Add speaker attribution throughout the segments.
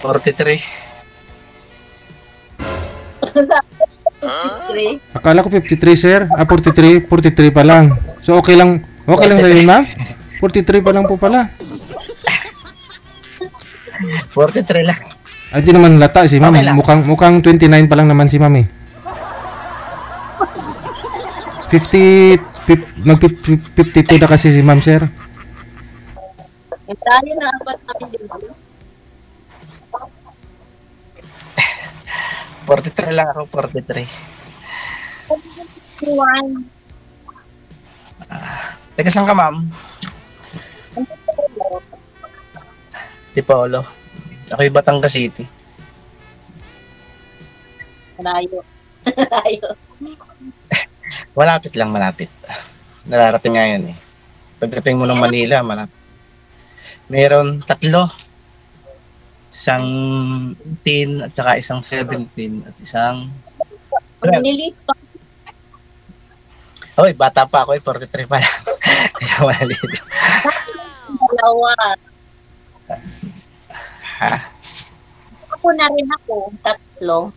Speaker 1: 43.
Speaker 2: Akala ko 53, sir. 43. 43 pa lang. So, okay lang. Okay lang sa'yo, ma'am? 43 pa lang po pala.
Speaker 1: 43 lang.
Speaker 2: Ay, di naman lata si ma'am.
Speaker 1: Okay lang.
Speaker 2: Mukhang 29 pa lang naman si ma'am eh. 52 na kasi si ma'am, sir.
Speaker 3: Tayo na apat namin din.
Speaker 1: 43 lang ako, 43.
Speaker 3: One.
Speaker 1: Teka, saan ka, ma'am? Tipolo. Ako'y Batangas City.
Speaker 3: Malayo. Malayo.
Speaker 1: Malapit lang, malapit. Nararating nga yan eh. Pagdating mo ng Manila, malapit. Meron 3. Isang 18 at saka isang 17 at isang 12.
Speaker 3: Malilit pa.
Speaker 1: Hoy, bata pa ako eh, 43 pa lang. Kaya maliit.
Speaker 3: Dalawa.
Speaker 1: Ha?
Speaker 3: Ako na rin ako. 3.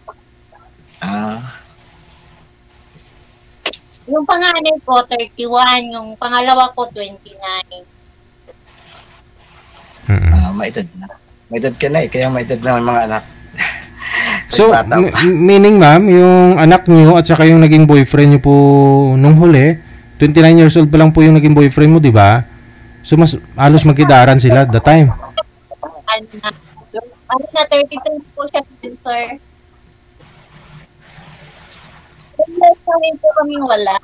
Speaker 3: Yung panganay ko, 31. Yung pangalawa ko, 29.
Speaker 1: Maedad na. Maedad ka na eh, kaya maedad na ang mga anak.
Speaker 2: So, meaning ma'am, yung anak niyo at saka yung naging boyfriend niyo po nung huli, 29 years old pa lang po yung naging boyfriend mo, di ba? So, mas halos magkidaran sila at the time.
Speaker 3: Ano na, 32 po siya, sir. Kung po kami wala.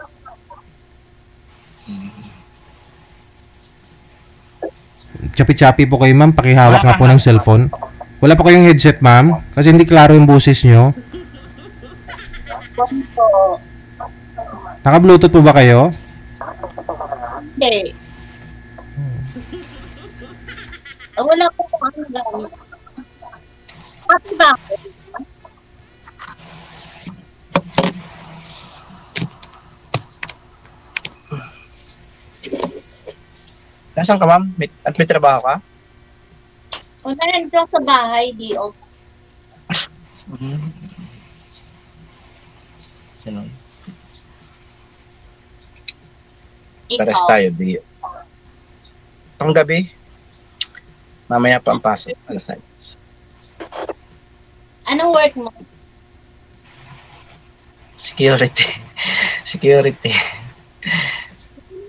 Speaker 2: Chapi-chapi po kayo, ma'am. Pakihawak nga po ng cellphone. Wala pa kayong headset, ma'am? Kasi hindi klaro yung boses nyo. Naka-bluetooth po ba kayo?
Speaker 3: Hindi. Wala po kung ano gamit. Happy ba ako?
Speaker 1: Nasaan ka, ma'am? At may trabaho ka?
Speaker 3: Kung nandito sa bahay, di off.
Speaker 1: Ganun. Pares
Speaker 3: Ikaw.
Speaker 1: tayo, di. Pang gabi, mamaya pa ang pasok. Alas 9.
Speaker 3: Anong work mo?
Speaker 1: Security. Security.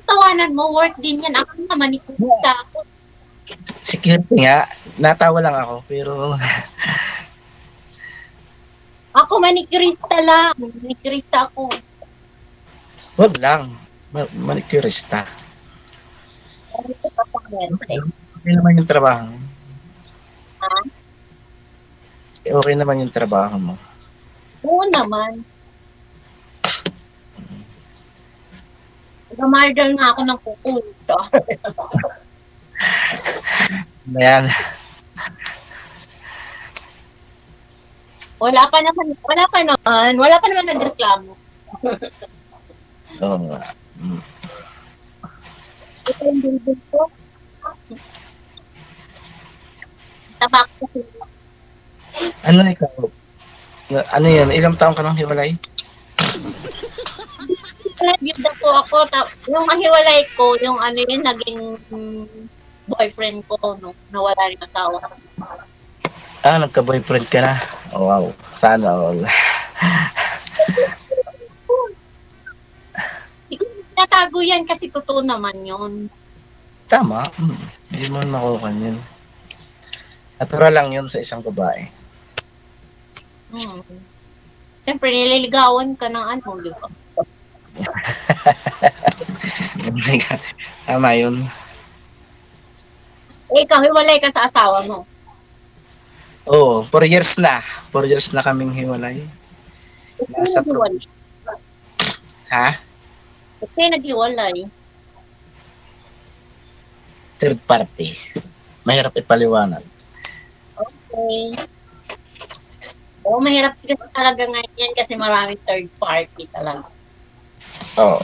Speaker 3: Tawanan mo, work din yan. Ako naman, ikuta ako.
Speaker 1: Security nga. Natawa lang ako, pero
Speaker 3: Ako manicurista lang. Manicurista ako.
Speaker 1: wag lang. Manicurista. Okay naman yung trabaho.
Speaker 3: Ha?
Speaker 1: Okay naman yung trabaho mo.
Speaker 3: Oo naman. Gamardal nga ako ng pupunta.
Speaker 1: Ayan.
Speaker 3: Wala pa naman nagreklamo.
Speaker 1: Oo.
Speaker 3: Ito yung building ko. Tabak ko.
Speaker 1: Ano ikaw? Ano yan? Ilang taong ka nang hiwalay?
Speaker 3: Nag-build po ako. Yung ahiwalay ko, yung ano yun, naging boyfriend ko nung nawala rin asawa.
Speaker 1: Nagka-boyfriend ka na? Oh, wow. Sana all.
Speaker 3: Hindi ko natago yan kasi totoo naman yun.
Speaker 1: Tama. Hindi mo makukuha yun. Natural lang yun sa isang babae.
Speaker 3: Siyempre, nililigawan ka ng ano, di ba?
Speaker 1: Tama yun.
Speaker 3: Ikaw, hiwalay ka sa asawa mo.
Speaker 1: Oo, 4 years na. 4 years na kaming hiwalay. Nasa
Speaker 3: Naghiwalay.
Speaker 1: Ha?
Speaker 3: Kasi naghiwalay.
Speaker 1: Third party. Mahirap ipaliwanag.
Speaker 3: Okay. Oo, mahirap kasi talaga ngayon yan kasi maraming third party talaga.
Speaker 1: Oo.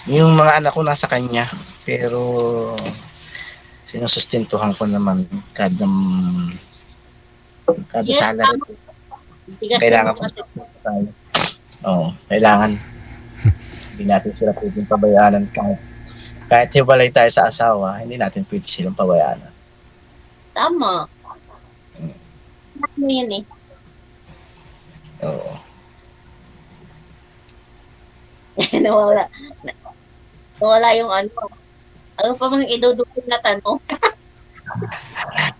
Speaker 1: Yung mga anak ko nasa kanya. Pero sinusustentuhan ko naman kada Kada
Speaker 3: Yes,
Speaker 1: salary.
Speaker 3: Tigas
Speaker 1: Kailangan
Speaker 3: naman
Speaker 1: ko
Speaker 3: kasi.
Speaker 1: tayo. Oo, kailangan. Hindi natin sila pwedeng pabayaanan kahit hiwalay tayo sa asawa, hindi natin pwede silang pabayaanan.
Speaker 3: Tama. Ano yun eh.
Speaker 1: Oo.
Speaker 3: Nawala. Nawala yung ano. Ano pa mang idudukot na tanong?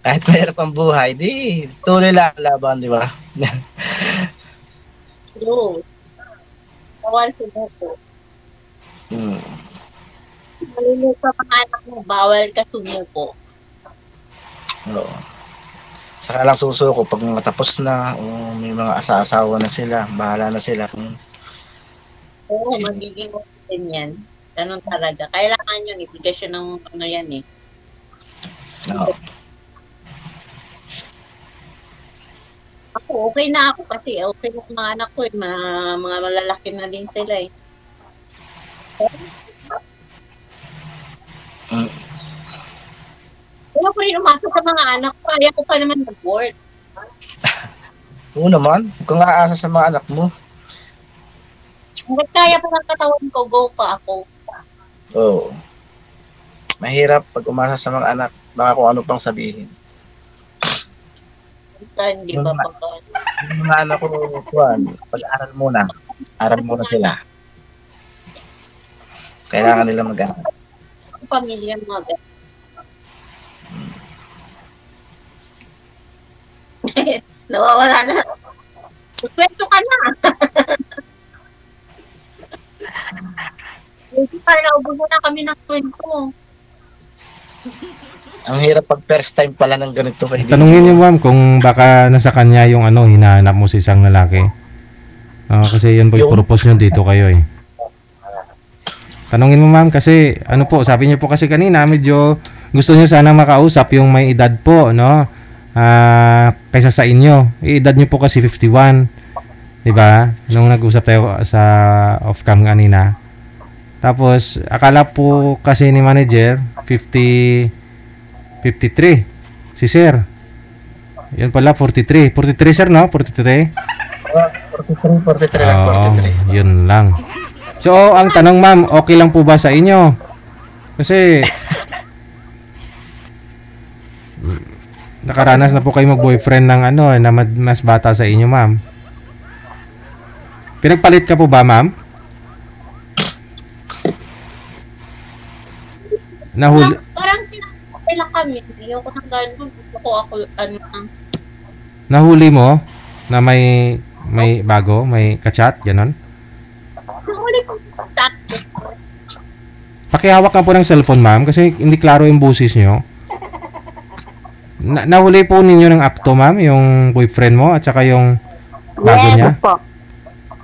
Speaker 1: Kahit mahirap ang buhay, di tuloy lang ang laban, di ba?
Speaker 3: True. Bawal sumuko.
Speaker 1: Hmm.
Speaker 3: Maliliit sa mga anak mo, bawal ka sumuko.
Speaker 1: Oo. Saka lang susuko pag matapos na o may mga asa-asawa na sila, bahala na sila kung
Speaker 3: Oo, magiging open yan. Ganun talaga. Kailangan yun, ibigay ng ano yan eh.
Speaker 1: no.
Speaker 3: Ako, okay na ako kasi okay na mga anak ko eh. Mga malalaki na din sila eh.
Speaker 1: Mm.
Speaker 3: Kaya ko rin umasok sa mga anak ko. Kaya ko pa naman mag-work.
Speaker 1: Oo naman, kung aasa sa mga anak mo.
Speaker 3: Hanggat kaya pa ng katawan ko, go pa ako.
Speaker 1: Oo. Mahirap pag umasa sa mga anak, baka kung ano pang sabihin.
Speaker 3: Hindi ba pagka...
Speaker 1: Yung mga anak ko, Juan, pag-aral muna. Aral muna sila. Kailangan nila mag-aral.
Speaker 3: Ang pamilya mga ganun. Nawawala na. Kwento ka na. Parang naubos na kami ng kwento.
Speaker 1: Ang hirap pag first time pala ng ganito.
Speaker 2: Tanungin niyo ma'am kung baka nasa kanya yung ano, hinahanap mo si isang lalaki. Kasi yan po yung purpose nyo dito kayo eh. Tanungin mo ma'am kasi ano po, sabi niyo po kasi kanina medyo gusto niyo sana makausap yung may edad po, no? Kaysa sa inyo. Edad niyo po kasi 51. 'Di ba? Nung nag-usap tayo sa off-cam kanina. Tapos akala po kasi ni manager 53 si sir. Yan pala 43. 43 sir, no? 43.
Speaker 1: 43 lang, 43.
Speaker 2: Yun lang. So, ang tanong ma'am, okay lang po ba sa inyo? Kasi nakaranas na po kayo mag-boyfriend ng ano, na mas bata sa inyo, ma'am. Pinagpalit ka po ba, ma'am? Nahuli.
Speaker 3: Parang pinakapay lang kami. Ayoko nang gano'n. Gusto ko ako,
Speaker 2: Nahuli mo na may bago, may kachat, ganon?
Speaker 3: Nahuli ko chat.
Speaker 2: Pakihawak ka po ng cellphone, ma'am, kasi hindi klaro yung boses nyo. Nahuli po ninyo ng acto, ma'am, yung boyfriend mo at saka yung bago niya?
Speaker 3: Yes po.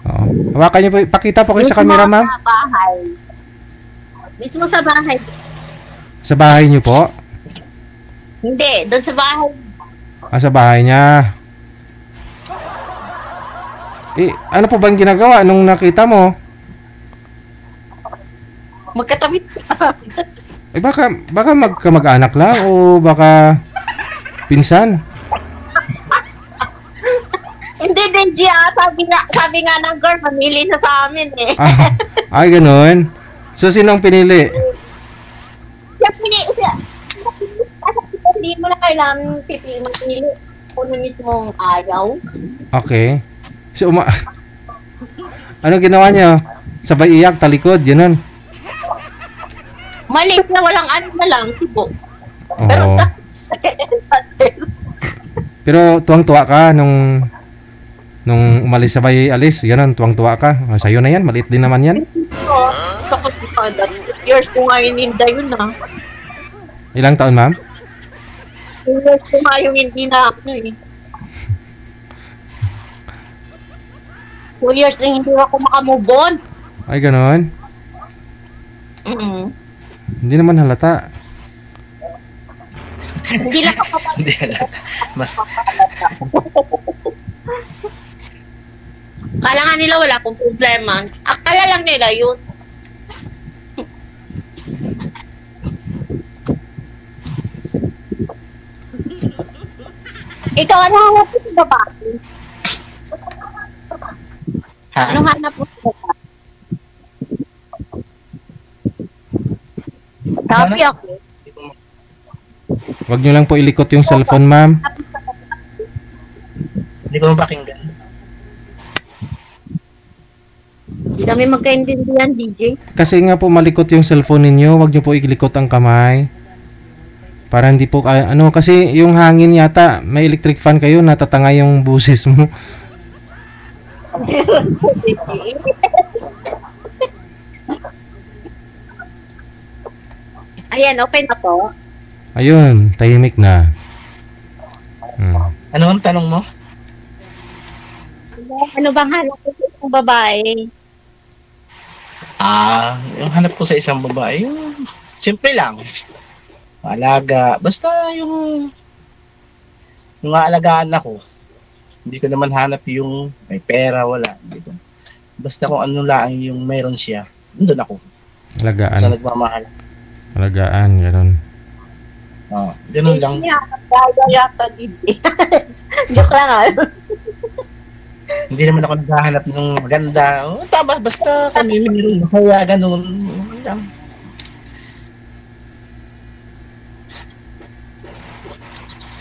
Speaker 2: Oo. Hawakan niyo po, pakita po kayo sa camera, ma'am.
Speaker 3: Sa bahay. Mismo sa bahay.
Speaker 2: Sa bahay niyo po?
Speaker 3: Hindi, doon sa bahay.
Speaker 2: Sa bahay niya. Ano po bang ginagawa nung nakita mo?
Speaker 3: Magkatabi.
Speaker 2: Baka magkamag-anak lang o baka pinsan?
Speaker 3: Hindi din, Gia. Sabi nga ng girl, mamili na sa amin eh.
Speaker 2: Ay, ganun. So, sinong pinili?
Speaker 3: Hindi mo na kailangan mamili. Kung na mismo ayaw.
Speaker 2: Okay. So, ano ginawa niya? Sabay iyak, talikod, ganun.
Speaker 3: Maliit na walang ano na lang, sibo.
Speaker 2: Oo. Pero tuwang-tuwa ka nung umalis, sabay alis, ganun, tuwang-tuwa ka. Sa'yo na yan, maliit din naman yan.
Speaker 3: Oo. Sakot ko pa. Years ko nga ininda yun na.
Speaker 2: Ilang taon, ma'am?
Speaker 3: Years ko nga yung hindi na ako eh. 2 years na hindi ako makamove on.
Speaker 2: Ay, ganun. Hindi naman halata.
Speaker 3: Hindi lang ako Kala nga nila wala akong problema. Akala lang nila yun. Ikaw, ano hanap mo sa babae?
Speaker 1: Ha?
Speaker 3: Anong hanap mo sa babae? Happy ako.
Speaker 2: Wag nyo lang po ilikot yung cellphone, ma'am.
Speaker 1: Hindi ko mapakinggan.
Speaker 3: Hindi kami magkaintindihan, DJ.
Speaker 2: Kasi nga po malikot yung cellphone ninyo, wag nyo po ilikot ang kamay. Para hindi po ano, kasi yung hangin yata, may electric fan kayo, natatanga yung busis mo.
Speaker 3: Ayan, open na po.
Speaker 2: Ayun, tahimik na.
Speaker 1: Ano ang tanong mo?
Speaker 3: Ano bang hanap ko sa isang babae?
Speaker 1: Yung hanap ko sa isang babae, yung simple lang. Alaga. Basta yung aalagaan ako. Hindi ko naman hanap yung may pera, wala. Hindi ko. Basta kung ano lang yung mayroon siya, nandun ako.
Speaker 2: Alagaan.
Speaker 1: Basta nagmamahal.
Speaker 2: Alagaan, gano'n.
Speaker 1: Ganun lang.
Speaker 3: Yata, DJ. Joke lang ah.
Speaker 1: Hindi naman ako naghahanap ng maganda. Tama, basta kami mayroon. Kaya ganun.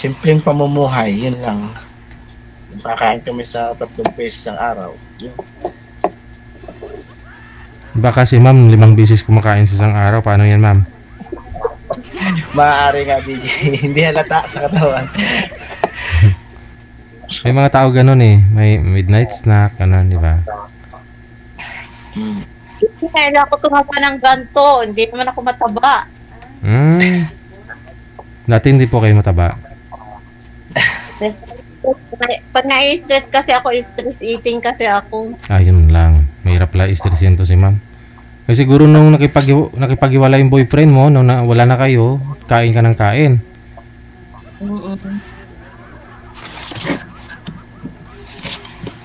Speaker 1: Simpleng pamumuhay, yun lang. Kakain kami sa 3 beses ang araw. Yun.
Speaker 2: Baka si ma'am 5 beses kumakain sa isang araw. Paano yan, ma'am?
Speaker 1: Maaari nga, DJ. Hindi halata sa katawan.
Speaker 2: May mga tao ganun eh. May midnight snack, ganun, di ba?
Speaker 3: Kaya ako tumapa ng ganito. Hindi naman ako mataba.
Speaker 2: Dati hindi po kayo mataba.
Speaker 3: Pag na-stress kasi ako, stress eating kasi ako.
Speaker 2: Yun lang. Mahirap lang i-stressin to si ma'am. Kasi siguro nung nakipag-iwala yung boyfriend mo, nung wala na kayo, kain ka ng kain.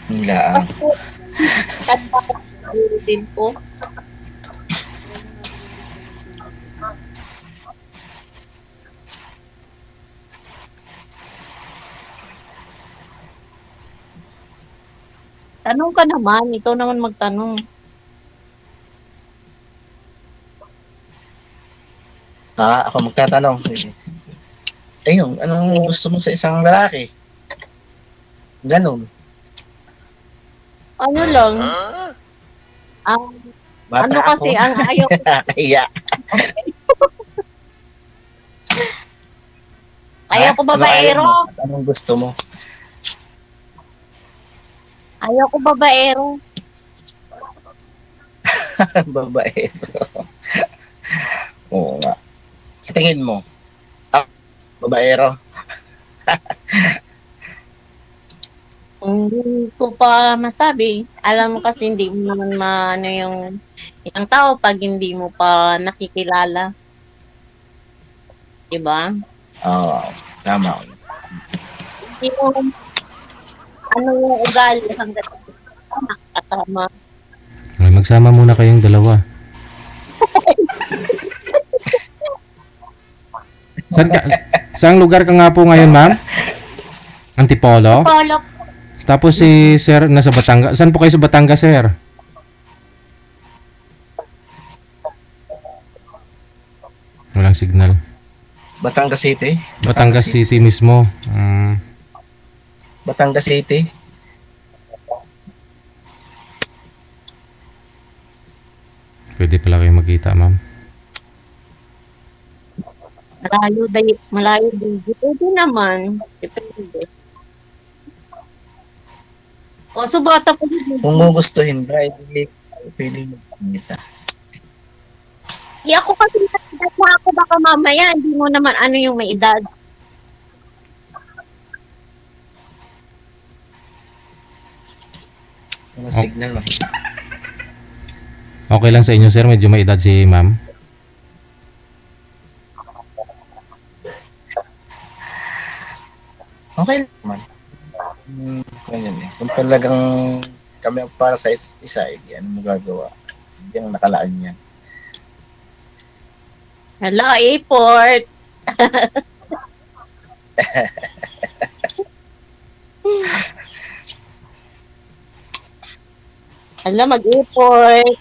Speaker 1: Wala.
Speaker 3: Din po. Tanong ka naman, ikaw naman magtanong.
Speaker 1: Ako magtatanong. Ayun, anong gusto mo sa isang lalaki? Ganon.
Speaker 3: Ano lang?
Speaker 1: Bata
Speaker 3: Ano kasi,
Speaker 1: ako.
Speaker 3: ang ayaw ko.
Speaker 1: Kaya.
Speaker 3: Ayaw ko babaero.
Speaker 1: Anong gusto mo?
Speaker 3: Ayaw ko babaero.
Speaker 1: Babaero. Oo nga. Sa tingin mo, babaero.
Speaker 3: Hindi ko pa masabi. Alam mo kasi hindi mo naman maano yung isang tao pag hindi mo pa nakikilala. Diba?
Speaker 1: Oo, tama.
Speaker 3: Hindi mo ano yung ugali hanggat nakakatama.
Speaker 2: Ay, magsama muna kayong dalawa. Saan lugar ka nga po ngayon, ma'am? Antipolo?
Speaker 3: Polo.
Speaker 2: Tapos si sir nasa Batangas. Saan po kayo sa Batangas, sir? Walang signal.
Speaker 1: Batangas City?
Speaker 2: Batangas City mismo.
Speaker 1: Batangas City?
Speaker 2: Pwede pala kayo magkita, ma'am.
Speaker 3: Malayo din. Pwede naman. Depende. O, subata po din.
Speaker 1: Kung gugustuhin ba, hindi pwede magkita.
Speaker 3: Ako kasi na ako baka mamaya, hindi mo naman ano yung may edad.
Speaker 1: Yung signal mo.
Speaker 2: Okay lang sa inyo, sir. Medyo may edad si ma'am.
Speaker 1: Okay naman. Ganyan eh. Kung talagang kami ang para sa isa, ano mo gagawa? Hindi ang nakalaan niya.
Speaker 3: Hello, airport. Alam, mag-effort.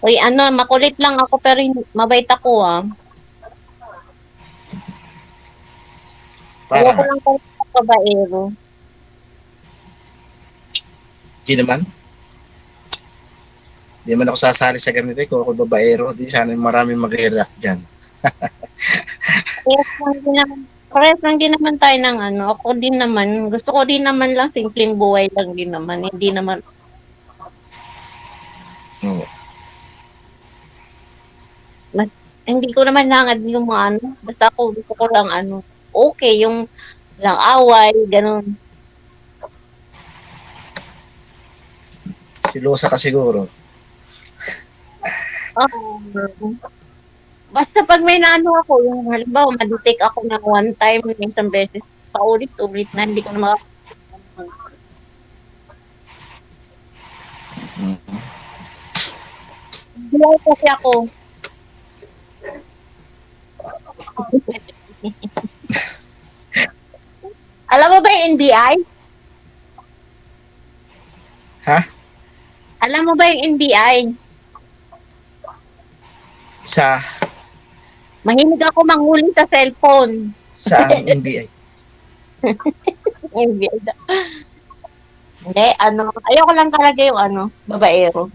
Speaker 3: Uy, ano, makulit lang ako pero mabait ako ah. Ayoko
Speaker 1: Para
Speaker 3: lang kayo sa babaero.
Speaker 1: di naman. Di naman ako sasali sa ganito kung ako babaero. Di sana maraming mag-react dyan.
Speaker 3: Parehas lang din naman tayo ng ano. Ako din naman. Gusto ko din naman lang simpleng buhay lang din naman. Hindi naman.
Speaker 1: Oo.
Speaker 3: Hindi ko naman langad yung mga ano. Basta ako gusto ko lang ano. Okay, yung lang away, ganun.
Speaker 1: Silosa ka siguro.
Speaker 3: Basta pag may naano ako, yung halimbawa, madetect ako ng one time, isang beses, paulit-ulit na, hindi ko na Hindi kasi ako. Alam mo ba yung NBI?
Speaker 1: Ha?
Speaker 3: Alam mo ba yung NBI?
Speaker 1: Sa
Speaker 3: Mahilig ako manghuli sa cellphone.
Speaker 1: sa NBI.
Speaker 3: NBI. Hindi, ano, ayoko lang talaga yung ano, babaero.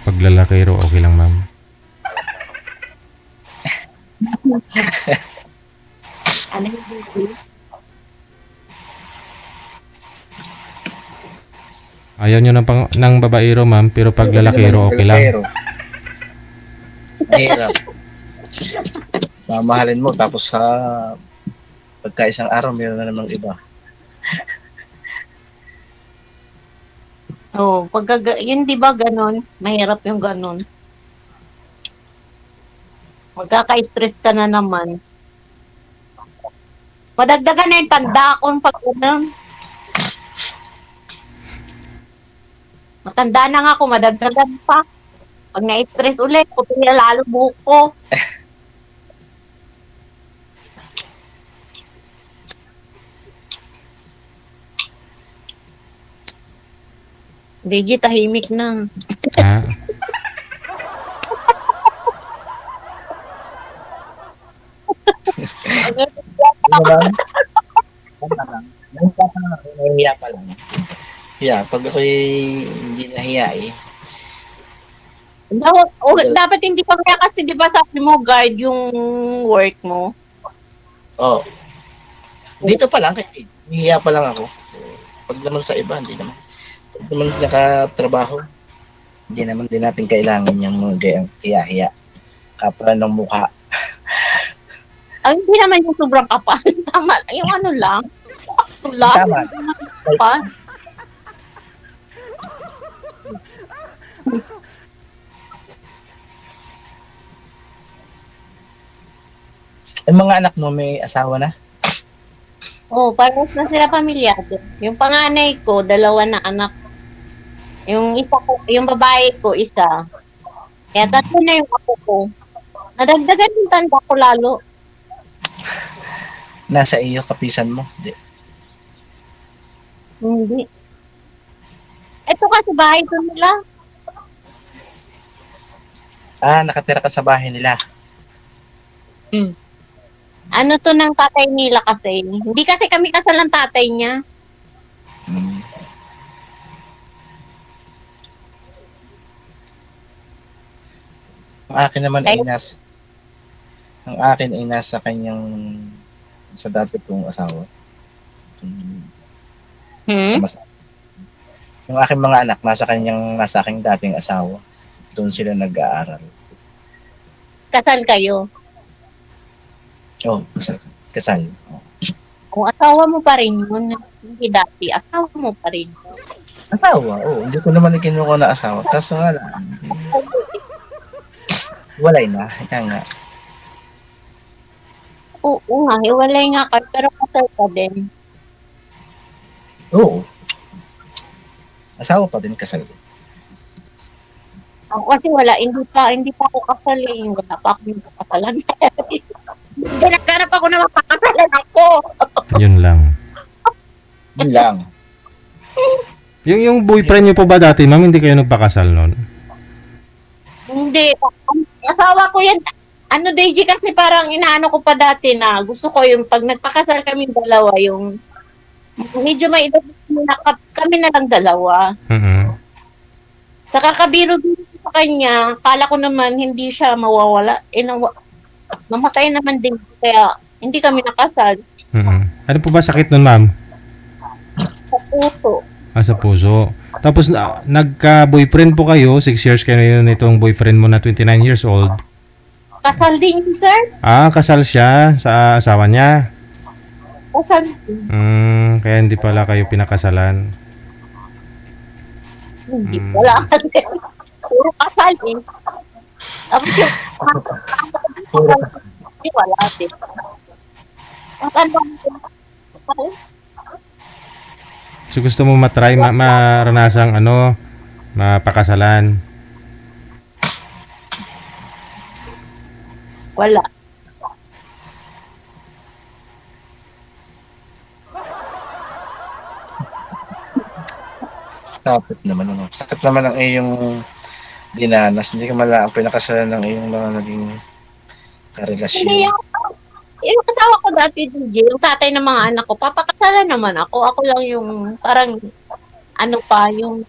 Speaker 2: Pag lalakero, okay lang, ma'am.
Speaker 3: Ano yung baby?
Speaker 2: Ayaw nyo ng babaero, ma'am, pero pag lalakero, okay lang.
Speaker 1: Hirap. Mamahalin mo tapos sa pagka isang araw mayroon na namang iba.
Speaker 3: Oh, yun 'di ba ganon? Mahirap yung ganon. Magkaka-stress ka na naman. Madagdagan na yung tanda kung pag ganun. Matanda na nga ako, madagdagan pa. Pag na-stress ulit, puti na lalo buhok ko. Digi, tahimik na.
Speaker 2: Ah,
Speaker 1: Nahihiya pa lang. Yeah, pag ako'y hindi nahiya eh.
Speaker 3: Dapat hindi pa kaya kasi di ba sabi mo guard yung work mo?
Speaker 1: Oh. Dito pa lang, kasi nahihiya pa lang ako. Pag naman sa iba, hindi naman. Pag naman nakatrabaho, hindi naman din natin kailangan yung mga gayang hiya-hiya. Kapal ng mukha.
Speaker 3: Ang hindi naman yung sobrang kapal. Tama lang. Yung ano lang.
Speaker 1: Tama.
Speaker 3: Kapal.
Speaker 1: Ang mga anak mo may asawa na?
Speaker 3: Oh, parehas na sila pamilyado. Yung panganay ko, 2 na anak. Yung isa ko, yung babae ko, isa. Kaya 3 na yung ako ko. Nadagdagan yung tanda ko lalo.
Speaker 1: Nasa iyo, kapisan mo? Hindi.
Speaker 3: Hindi. Ito kasi bahay ko nila.
Speaker 1: Ah, nakatira ka sa bahay nila.
Speaker 3: Ano to ng tatay nila kasi. Hindi kasi kami kasal ng tatay niya.
Speaker 1: Hmm. Ang akin naman ay nasa kanyang sa dati kong asawa. Yung aking mga anak nasa aking dating asawa. Doon sila nag-aaral.
Speaker 3: Kasal kayo.
Speaker 1: Oh, kasal. Oh.
Speaker 3: Kung asawa mo pa rin yun, hindi dati, asawa mo pa rin.
Speaker 1: Asawa? Oh, hindi ko naman ikinuha na asawa. Kaso nga lang. Walay na. Kaya nga.
Speaker 3: Oo nga, hiwalay nga kayo, pero kasal ka din.
Speaker 1: Oo. Asawa pa din kasal.
Speaker 3: Ako kasi wala, hindi pa ako kasal eh. Wala pa ako yung kasalan. Naghanap ako na magpakasalan ako.
Speaker 2: Yun lang.
Speaker 1: Yun lang.
Speaker 2: Yung boyfriend niyo po ba dati, ma'am, hindi kayo nagpakasal noon?
Speaker 3: Hindi. Asawa ko yan. Ano, DJ, kasi parang inaano ko pa dati na gusto ko yung pag nagpakasal kami dalawa, yung medyo may edad na kami na lang dalawa. Sa kakabiro-biro sa kanya, kala ko naman hindi siya mawawala. Mamatay naman din, kaya hindi kami nakasal.
Speaker 2: Ano po ba sakit nun, ma'am?
Speaker 3: Sa puso.
Speaker 2: Sa puso. Tapos nagka-boyfriend po kayo, 6 years kayo nitong boyfriend mo na 29 years old.
Speaker 3: Kasal din, sir?
Speaker 2: Kasal siya sa asawa niya.
Speaker 3: Kasal din.
Speaker 2: Kaya hindi pala kayo pinakasalan.
Speaker 3: Hindi, wala kasi. Puro kasal eh. Tapos yung wala din.
Speaker 2: So gusto mo matry, maranasang mapakasalan?
Speaker 3: Wala.
Speaker 1: Sakit naman ano. Sakit naman ang iyong dinanas. Hindi ka mala ang pinakasalan ng iyong mga naging karelasyon.
Speaker 3: Hindi yung asawa ko dati, DJ, yung tatay ng mga anak ko, papakasalan naman ako. Ako lang yung parang yung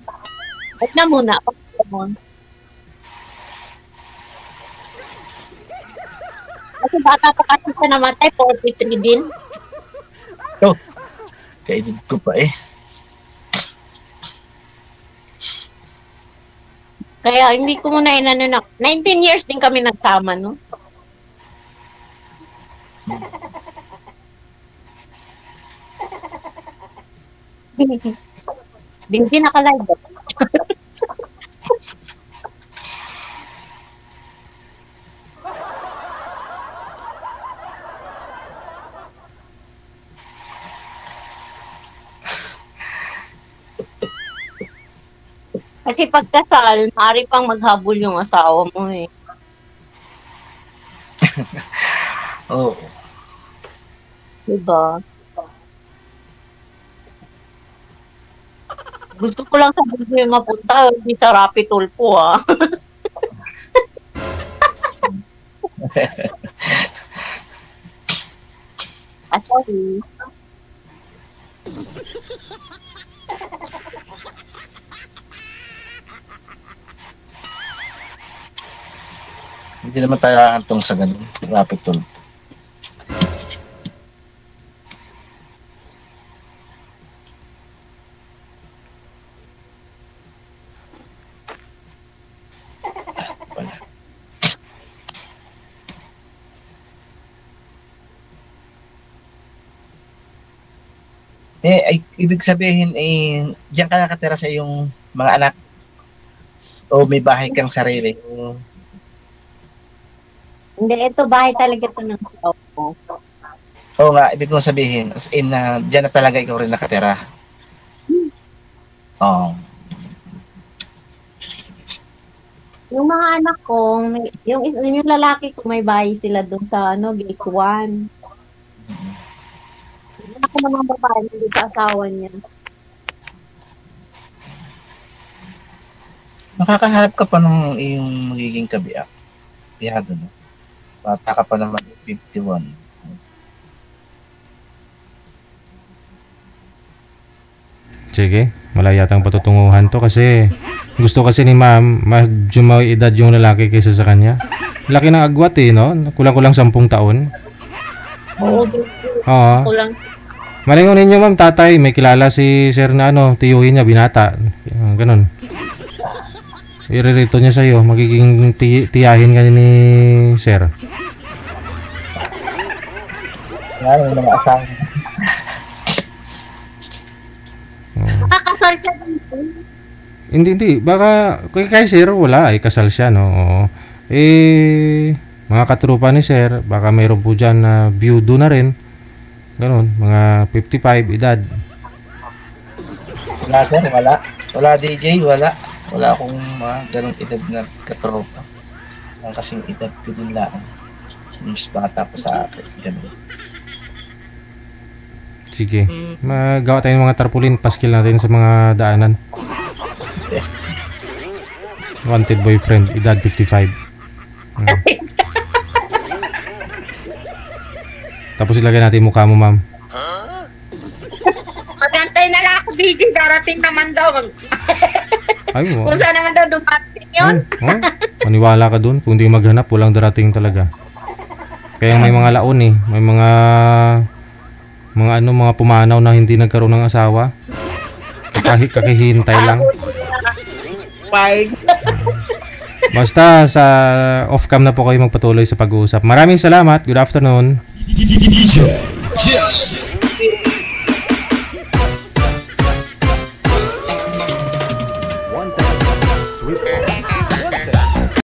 Speaker 3: wag na muna. Kasi bata pa kasi siya namatay, 43 din.
Speaker 1: Kaedid ko pa eh.
Speaker 3: Kaya hindi ko muna inano na. 19 years din kami nagsama, no? Hindi naka-live. Kasi pagkasal, maaari pang maghabol yung asawa mo eh.
Speaker 1: Oo.
Speaker 3: Diba? Gusto ko lang sa video mapunta, hindi sa Rapid Tulpo ah. Sorry.
Speaker 1: Hindi naman tayo aantong sa ganun. Rapid tool. Ibig sabihin, diyan ka nakatira sa iyong mga anak? O may bahay kang sarili?
Speaker 3: Hindi, ito bahay talaga ito ng asawa ko.
Speaker 1: Oo nga, ibig kong sabihin, as in, diyan na talaga ikaw rin nakatira. Oo.
Speaker 3: Yung mga anak ko, yung lalaki ko, may bahay sila doon sa Gate 1. Ako naman babae dito sa asawa niya.
Speaker 1: Makakaharap ka pa nung iyong magiging kabiyak. Biyado, no? Bata ka pa naman, 51.
Speaker 2: Sige, wala yatang patutunguhan to kasi gusto kasi ni ma'am, medyo may edad yung lalaki kaysa sa kanya. Laki ng agwat no? Kulang-kulang 10 taon.
Speaker 3: Oo. Kulang.
Speaker 2: Malingon ninyo ma'am, tatay, may kilala si sir na tiyuhin niya, binata. Ganon. Iririto niya sa'yo, magiging tiyahin ka ni sir.
Speaker 1: Yan, yung mga asawa.
Speaker 3: Nakakasal siya dito.
Speaker 2: Hindi. Baka kay sir, wala. Kasal siya, no? Oo. Mga katrupa ni sir, baka mayroon po dyan na byudo na rin. Ganon, mga 55 edad.
Speaker 1: Wala sir, wala. Wala DJ, wala. Wala akong mga ganong edad na katropa. Ang kasing edad ko din lang. Mas bata pa sa akin. Ganun.
Speaker 2: Sige. Magawa tayo ng mga tarpaulin. Paskil natin sa mga daanan. Wanted boyfriend. Edad 55. Tapos ilagay natin mukha mo, ma'am.
Speaker 3: Magantay na lang ako, DJ. Darating naman daw.
Speaker 2: Ay,
Speaker 3: Kung saan naman daw dumating yun.
Speaker 2: Maniwala ka dun. Kung di maghanap, walang darating talaga. Kaya may mga laon eh. May mga pumanaw na hindi nagkaroon ng asawa. Kakihintay lang. Basta sa off-cam na po kayo magpatuloy sa pag-uusap. Maraming salamat. Good afternoon.
Speaker 4: Sweet.